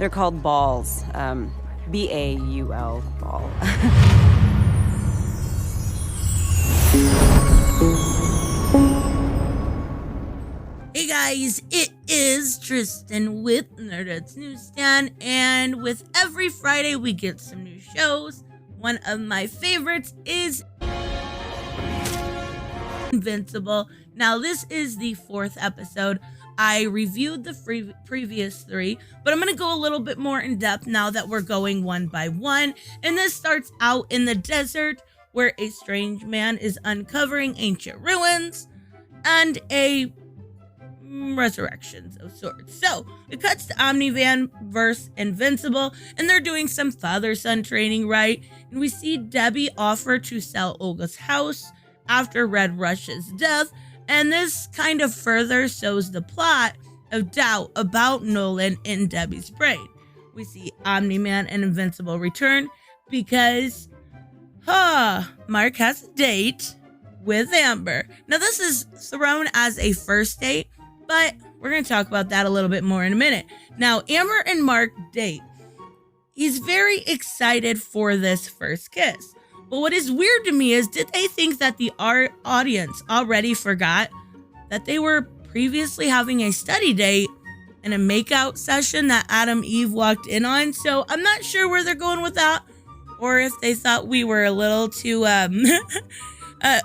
They're called balls. B-A-U-L, ball. Hey guys, it is Tristan with Nerdette's NewsStand, and with every Friday we get some new shows. One of my favorites is Invincible. Now this is the 4th episode. I reviewed the previous 3, but I'm going to go a little bit more in depth now that we're going one by one. And this starts out in the desert where a strange man is uncovering ancient ruins and a resurrections of sorts. So it cuts to omni-man versus Invincible, and they're doing some father-son training, right? And we see Debbie offer to sell Olga's house after Red Rush's death, and this kind of further sows the plot of doubt about Nolan in Debbie's brain. We see Omni-Man and Invincible return because Mark has a date with Amber. Now this is thrown as a first date, but we're going to talk about that a little bit more in a minute. Now, Amber and Mark date. He's very excited for this first kiss. But what is weird to me is, did they think that the audience already forgot that they were previously having a study date and a makeout session that Adam Eve walked in on? So I'm not sure where they're going with that, or if they thought we were a little too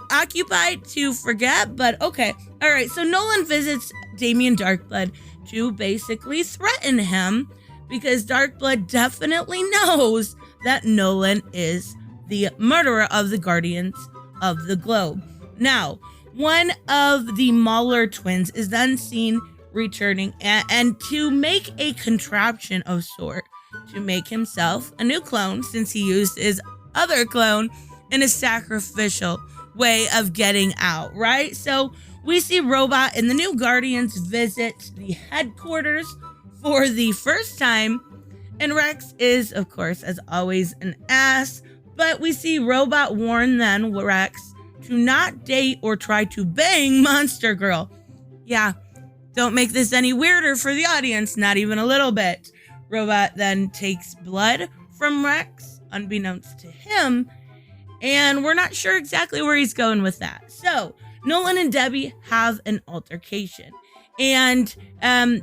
occupied to forget, but okay. All right, so Nolan visits Damien Darkblood to basically threaten him because Darkblood definitely knows that Nolan is the murderer of the Guardians of the Globe. Now, one of the Mauler twins is then seen returning and to make a contraption of sort to make himself a new clone, since he used his other clone in a sacrificial way of getting out, right? So we see Robot and the new Guardians visit the headquarters for the first time, and Rex is, of course, as always, an ass, but we see Robot warn then Rex to not date or try to bang Monster Girl. Yeah, don't make this any weirder for the audience, not even a little bit. Robot then takes blood from Rex, unbeknownst to him, and we're not sure exactly where he's going with that. So Nolan and Debbie have an altercation, and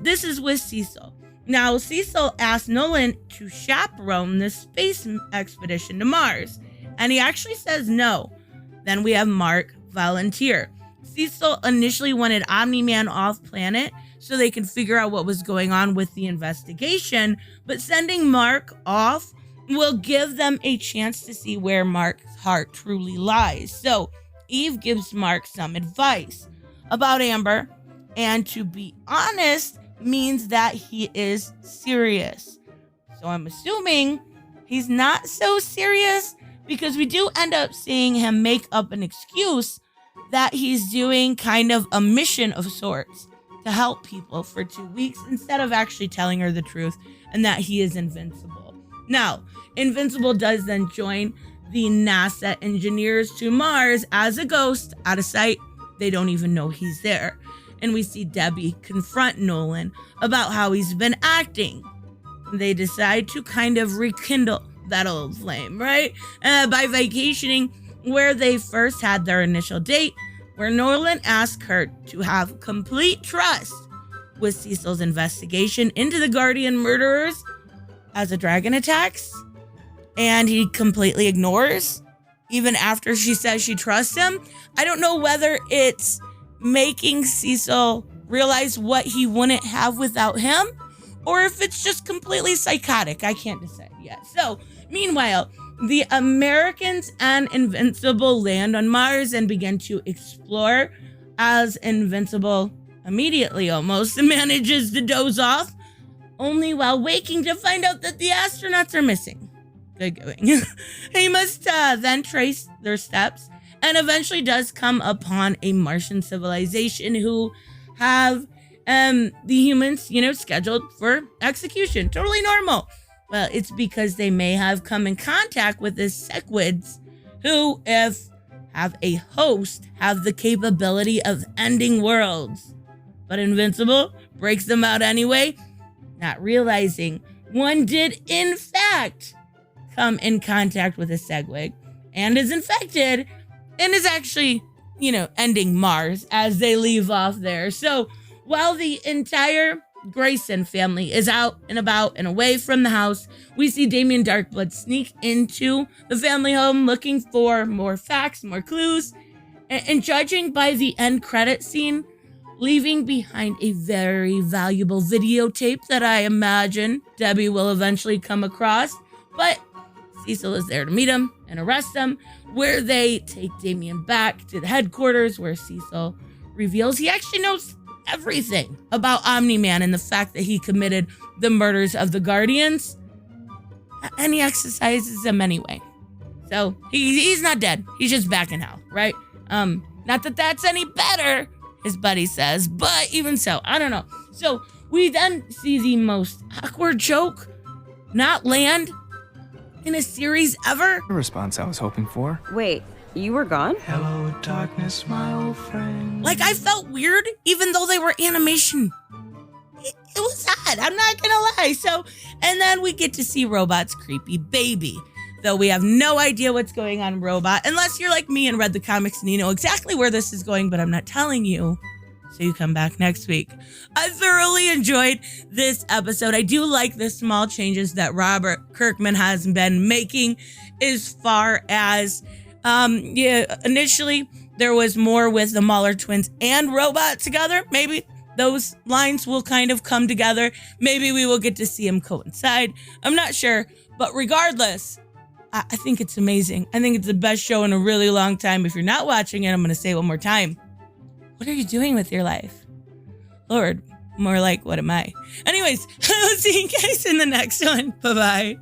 this is with Cecil. Now, Cecil asked Nolan to chaperone this space expedition to Mars, and he actually says no. Then we have Mark volunteer. Cecil initially wanted Omni-Man off planet so they could figure out what was going on with the investigation, but sending Mark off will give them a chance to see where Mark's heart truly lies. So Eve gives Mark some advice about Amber, and to be honest, means that he is serious. So I'm assuming he's not so serious, because we do end up seeing him make up an excuse that he's doing kind of a mission of sorts to help people for 2 weeks instead of actually telling her the truth and that he is invincible. Now, Invincible does then join the NASA engineers to Mars as a ghost, out of sight. They don't even know he's there. And we see Debbie confront Nolan about how he's been acting. They decide to kind of rekindle that old flame, right? By vacationing where they first had their initial date, where Nolan asked her to have complete trust with Cecil's investigation into the Guardian murderers as a dragon attacks, and he completely ignores, even after she says she trusts him. I don't know whether it's making Cecil realize what he wouldn't have without him, or if it's just completely psychotic. I can't decide yet. So, meanwhile, the Americans and Invincible land on Mars and begin to explore, as Invincible immediately almost manages to doze off, only while waking to find out that the astronauts are missing. Good going. He must then trace their steps and eventually does come upon a Martian civilization who have the humans, scheduled for execution. Totally normal. Well, it's because they may have come in contact with the Sequids, who, if have a host, have the capability of ending worlds. But Invincible breaks them out anyway, not realizing one did in fact come in contact with a Segway and is infected and is actually, ending Mars as they leave off there. So while the entire Grayson family is out and about and away from the house, we see Damien Darkblood sneak into the family home looking for more facts, more clues, and judging by the end credit scene, leaving behind a very valuable videotape that I imagine Debbie will eventually come across. But Cecil is there to meet him and arrest him, where they take Damien back to the headquarters, where Cecil reveals he actually knows everything about Omni-Man and the fact that he committed the murders of the Guardians, and he exercises them anyway. So he's not dead. He's just back in hell, right? Not that that's any better, his buddy says, but even so, I don't know. So we then see the most awkward joke not land in a series ever. The response I was hoping for. Wait, you were gone? Hello, darkness, my old friend. Like, I felt weird, even though they were animation. It was odd, I'm not gonna lie. So, and then we get to see Robot's creepy baby. Though we have no idea what's going on in Robot, unless you're like me and read the comics and you know exactly where this is going, but I'm not telling you. So you come back next week. I thoroughly enjoyed this episode. I do like the small changes that Robert Kirkman has been making as far as, initially there was more with the Mauler twins and Robot together. Maybe those lines will kind of come together. Maybe we will get to see them coincide. I'm not sure, but regardless, I think it's amazing. I think it's the best show in a really long time. If you're not watching it, I'm going to say it one more time. What are you doing with your life? Lord, more like, what am I? Anyways, I will see you guys in the next one. Bye-bye.